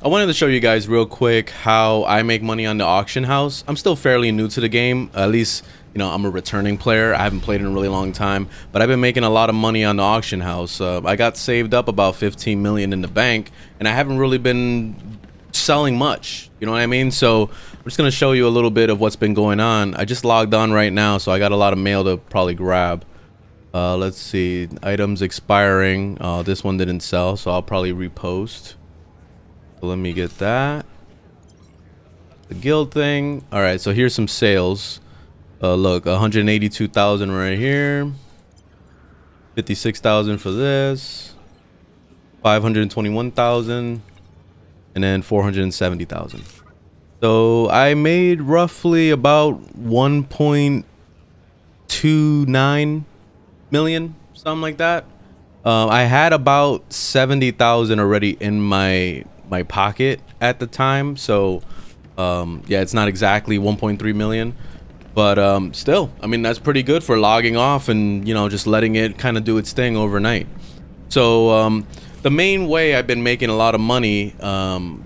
I wanted to show you guys real quick how I make money on the auction house. I'm still fairly new to the game. At least, you know, I'm a returning player. I haven't played in a really long time, but I've been making a lot of money on the auction house. I got saved up about 15 million in the bank, and I haven't really been selling much. You know what I mean? So I'm just going to show you a little bit of what's been going on. I just logged on right now, so I got a lot of mail to probably grab. Let's see. Items expiring. This one didn't sell, so I'll probably repost. So let me get that. The guild thing. All right, so here's some sales. Look, 182,000 right here. 56,000 for this. 521,000, and then 470,000. So I made roughly about 1.29 million, something like that. I had about 70,000 already in my pocket at the time, so yeah, it's not exactly 1.3 million, but still, I mean, that's pretty good for logging off and, you know, just letting it kind of do its thing overnight. So the main way I've been making a lot of money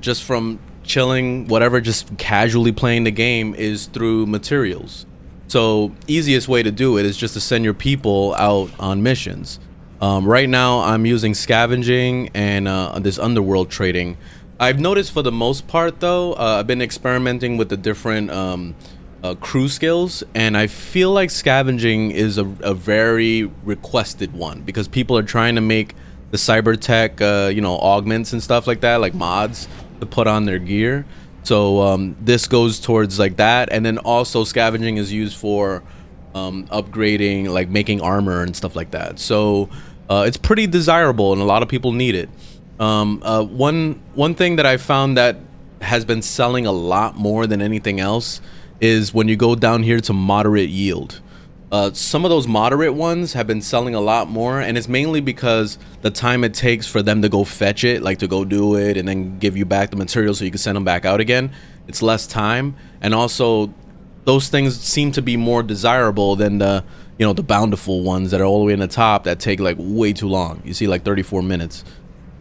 just from chilling, whatever, just casually playing the game, is through materials. So easiest way to do it is just to send your people out on missions. Right now I'm using scavenging and this underworld trading. I've noticed for the most part though, I've been experimenting with the different crew skills, and I feel like scavenging is a very requested one because people are trying to make the cyber tech you know, augments and stuff like that, like mods to put on their gear. So this goes towards like that, and then also scavenging is used for upgrading, like making armor and stuff like that. So it's pretty desirable and a lot of people need it. One thing that I found that has been selling a lot more than anything else is when you go down here to moderate yield. Some of those moderate ones have been selling a lot more, and it's mainly because the time it takes for them to go fetch it, like to go do it and then give you back the material so you can send them back out again. It's less time, and also those things seem to be more desirable than the, you know, the bountiful ones that are all the way in the top that take like way too long. You see like 34 minutes,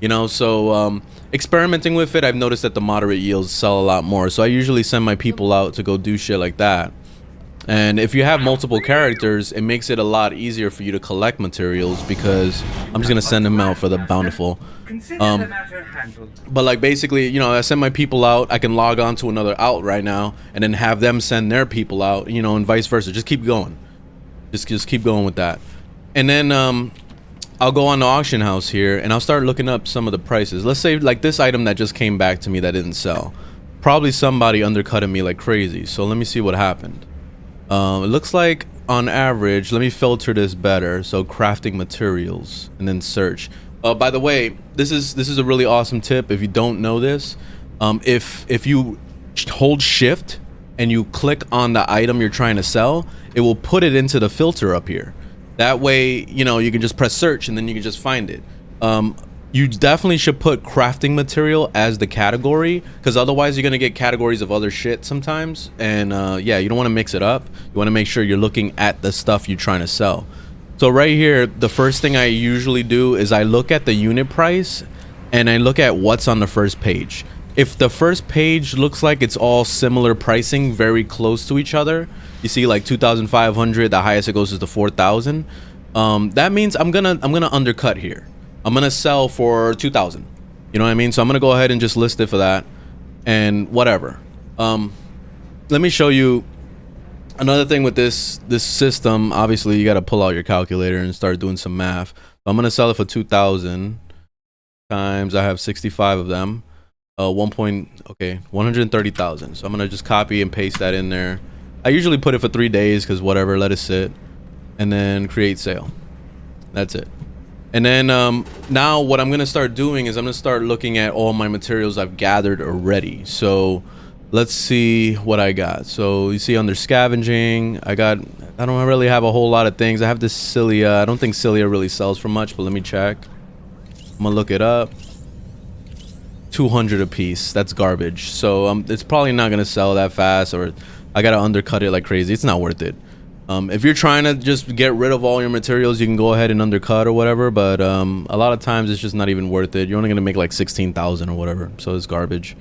you know. So experimenting with it, I've noticed that the moderate yields sell a lot more, so I usually send my people out to go do shit like that. And if you have multiple characters, it makes it a lot easier for you to collect materials, because I'm just gonna send them out for the bountiful. But like basically, you know, I send my people out, I can log on to another out right now and then have them send their people out, you know, and vice versa. Just keep going. Just keep going with that. And then I'll go on the auction house here and I'll start looking up some of the prices. Let's say like this item that just came back to me that didn't sell. Probably somebody undercutted me like crazy. So let me see what happened. It looks like on average, let me filter this better. So crafting materials and then search. By the way, this is a really awesome tip. If you don't know this, if you hold shift and you click on the item you're trying to sell, it will put it into the filter up here. That way, you know, you can just press search and then you can just find it. You definitely should put crafting material as the category, because otherwise you're gonna get categories of other shit sometimes, and yeah, you don't want to mix it up. You want to make sure you're looking at the stuff you're trying to sell. So right here, the first thing I usually do is I look at the unit price and I look at what's on the first page. If the first page looks like it's all similar pricing, very close to each other, you see like 2,500, the highest it goes is to 4,000. That means I'm gonna undercut here. I'm gonna sell for 2,000. You know what I mean? So I'm gonna go ahead and just list it for that and whatever. Let me show you another thing with this system. Obviously you got to pull out your calculator and start doing some math. So I'm gonna sell it for 2,000 times, I have 65 of them. 130,000. So I'm gonna just copy and paste that in there. I usually put it for 3 days because whatever, let it sit, and then create sale. That's it. And then now what I'm gonna start doing is I'm gonna start looking at all my materials I've gathered already. So let's see what I got. So you see under scavenging, I don't really have a whole lot of things. I have this cilia. I don't think cilia really sells for much, but let me check. I'm gonna look it up. 200 a piece. That's garbage. So it's probably not gonna sell that fast, or I gotta undercut it like crazy. It's not worth it. If you're trying to just get rid of all your materials, you can go ahead and undercut or whatever, but a lot of times it's just not even worth it. You're only gonna make like 16,000 or whatever, so it's garbage.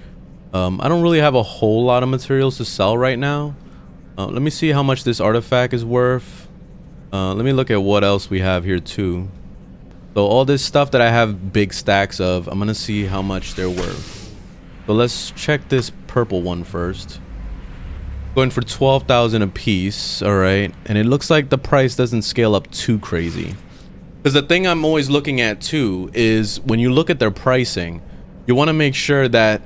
I don't really have a whole lot of materials to sell right now. Let me see how much this artifact is worth. Let me look at what else we have here too. So all this stuff that I have big stacks of, I'm gonna see how much they're worth. So let's check this purple one first. Going for 12,000 a piece. All right, and it looks like the price doesn't scale up too crazy. Because the thing I'm always looking at too is when you look at their pricing, you want to make sure that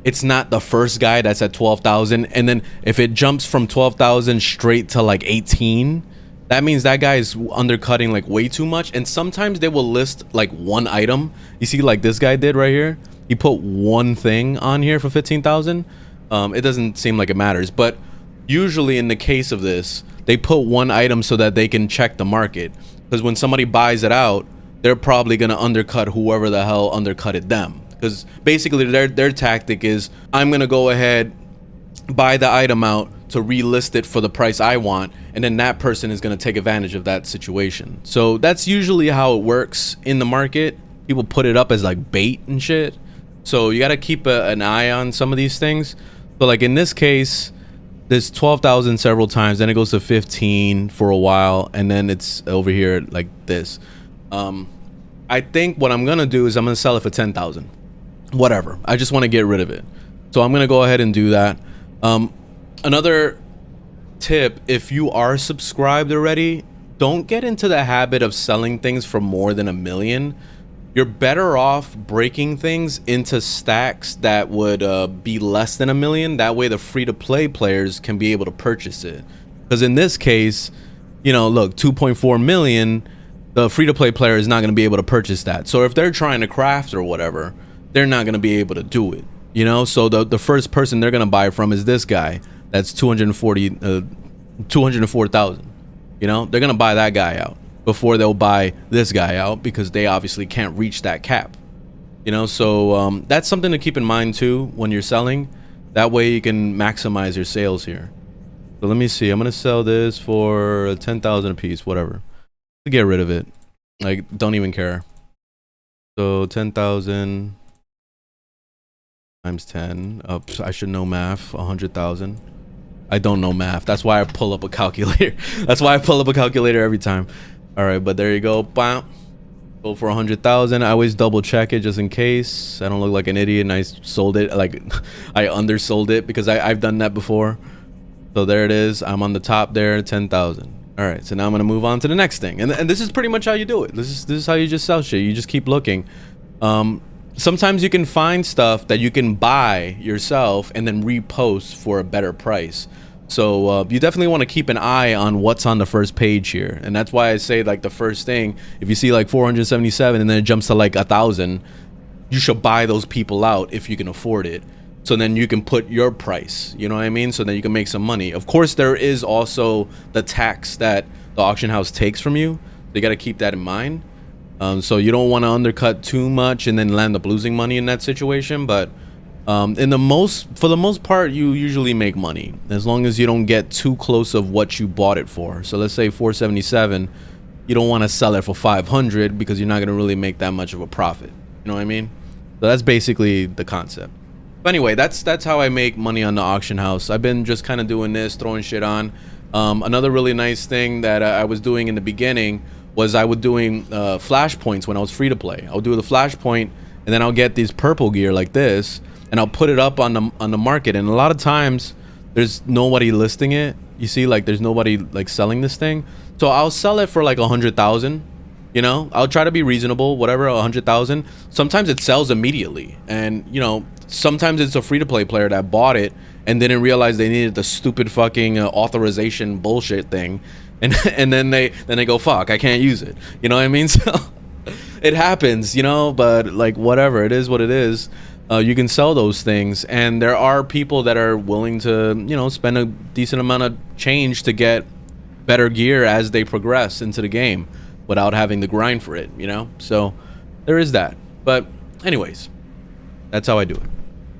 it's not the first guy that's at 12,000, and then if it jumps from 12,000 straight to like 18, that means that guy is undercutting like way too much. And sometimes they will list like one item. You see, like this guy did right here. He put one thing on here for 15,000. It doesn't seem like it matters, but usually in the case of this, they put one item so that they can check the market. Because when somebody buys it out, they're probably gonna undercut whoever the hell undercutted them. Because basically their tactic is, I'm gonna go ahead, buy the item out to relist it for the price I want, and then that person is gonna take advantage of that situation. So that's usually how it works in the market. People put it up as like bait and shit. So you gotta keep an eye on some of these things. So like in this case, there's 12,000 several times, then it goes to 15 for a while, and then it's over here like this. I think what I'm gonna do is I'm gonna sell it for 10,000. Whatever. I just want to get rid of it. So I'm gonna go ahead and do that. Another tip, if you are subscribed already, don't get into the habit of selling things for more than 1 million. You're better off breaking things into stacks that would be less than 1 million. That way the free-to-play players can be able to purchase it. Because in this case, you know, look, 2.4 million, the free-to-play player is not going to be able to purchase that. So if they're trying to craft or whatever, they're not going to be able to do it. You know, so the first person they're going to buy from is this guy. That's 204,000. You know, they're going to buy that guy out before they'll buy this guy out, because they obviously can't reach that cap. You know, so that's something to keep in mind too when you're selling. That way you can maximize your sales here. So let me see. I'm gonna sell this for 10,000 a piece, whatever. To get rid of it, like, don't even care. So 10,000 times 10. I should know math. 100,000. I don't know math. That's why I pull up a calculator. That's why I pull up a calculator every time. All right, but there you go. Bam. Go for 100,000. I always double check it just in case I don't look like an idiot and I sold it, like I undersold it, because I've done that before. So there it is. I'm on the top there, 10,000. All right, so now I'm gonna move on to the next thing, and this is pretty much how you do it. This is how you just sell shit. You just keep looking. Sometimes you can find stuff that you can buy yourself and then repost for a better price. So you definitely want to keep an eye on what's on the first page here, and that's why I say, like, the first thing, if you see like 477 and then it jumps to like 1,000, you should buy those people out if you can afford it. So then you can put your price, you know what I mean? So then you can make some money. Of course, there is also the tax that the auction house takes from you. They got to keep that in mind. So you don't want to undercut too much and then land up losing money in that situation. But for the most part, you usually make money as long as you don't get too close of what you bought it for. So let's say 477, you don't want to sell it for 500 because you're not going to really make that much of a profit. You know what I mean? So that's basically the concept. But anyway, that's how I make money on the auction house. I've been just kind of doing this, throwing shit on. Another really nice thing that I was doing in the beginning was I would doing flashpoints when I was free to play. I'll do the flashpoint, and then I'll get these purple gear like this, and I'll put it up on the market. And a lot of times there's nobody listing it. You see, like, there's nobody like selling this thing. So I'll sell it for like 100,000. You know, I'll try to be reasonable, whatever, 100,000. Sometimes it sells immediately, and you know, sometimes it's a free-to-play player that bought it and didn't realize they needed the stupid fucking authorization bullshit thing, and then they go, fuck, I can't use it. You know what I mean? So it happens, you know. But like, whatever, it is what it is. You can sell those things, and there are people that are willing to, you know, spend a decent amount of change to get better gear as they progress into the game, without having to grind for it, you know? So there is that. But anyways, that's how I do it.